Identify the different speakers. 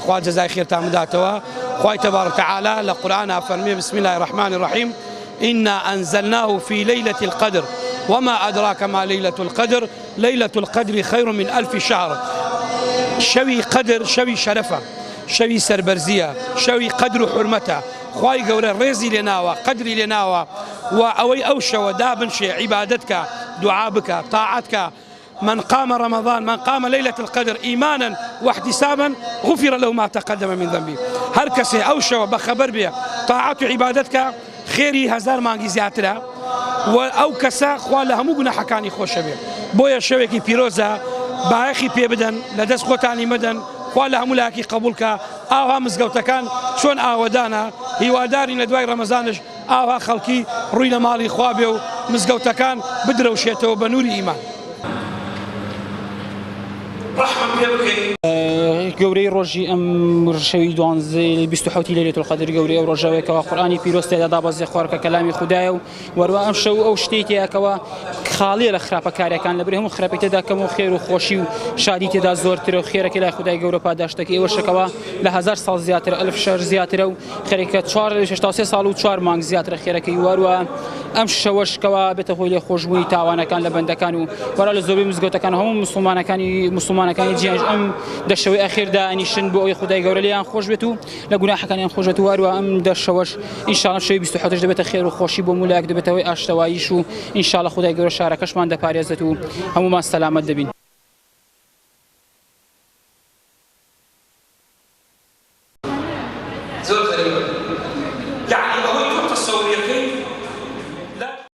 Speaker 1: خوا جزای خێرتان بداتەوە. خوای تبارك وتعالى لقرآن فرمي بسم الله الرحمن الرحيم إنا أنزلناه في ليلة القدر وما أدراك ما ليلة القدر ليلة القدر خير من 1000 شهر. شوي قدر شوي شرفة شوي سربرزية شوي قدر حرمته خواي قورا ريزي لناوة قدري لناوة وأوي أوشى دابن شي عبادتك دعابك طاعتك. من قام رمضان من قام ليلة القدر إيمانا واحتسابا غفر له ما تقدم من ذنبه. هر كسي أوشى بخبر بيه طاعت عبادتك خيري هزار مانجي زياترها و كسا خوا لها مو گوناحەکانی خۆشە بێ. بۆیە شەوێکی پیرۆزە بایەخی پێ بدەن لەدەست خۆتانی مەدەن خوا لە هەموو لایەکی قبولکە. ئاوا مزگەوتەکان چۆن ئاوەدانە هیوادارین لە دوای ڕەمەزانش ئاوا خەڵکی ڕووی لە ماڵی خوا بێ و مزگەوتەکان بدرەوشێتەوە بە نووری ئیمان.
Speaker 2: گەورەی ڕۆژی ئەم شەوی 27 لەیلەتول قەدر گەورەی ئەو ڕۆژەوەیەکەوە قورئانی پیرۆز تێدا دابەزێ خوارکە کەلامی خوددایە و وەروە ئەم شەو ئەو شتێکەوە خاڵیە لە خراپەکاریەکان لەبەر هەموو خراپەی تێدا کەم و خێر و خۆشی و شادی تێدا زۆرترە و خێرەکەی لای خودای گەورە پاداشتەکە ئێوە شەکەوە لە 1000 ساڵ زیاتر 1000 شەهر زیاترە و خێرەکە 4 ساڵ و 4 مانگ زیاترە خێرەکەی وەروە ئەم شەوەشکەوە بێتە هۆی لێ خۆشبوونی تاوانەکان لە بەندەکان و وەرا لە زۆربەی مزگەوتەکان هەموو مسلمانەکانی جیهان ئەم دەشەوەی ئەخێردا ئەنیشن بۆ ئەوی خودای گەورە لێیان خۆش بێت و لە گوناحەکانیان خۆش بێت و وەروە ئەم دەشەوەش ئینشاڵڵا شەوی 27 دەبێتە خێر و خۆشی بۆ مولایەک دەبێتەوەی ئاشتەواییش و ئینشاڵڵا خودای گەورە شارەکەشمان دەپارێزێت و هەموومان سەلامەت دەبین.
Speaker 1: زۆر غەریبە یعنی ئەوەی تۆ تەسەووریەکەی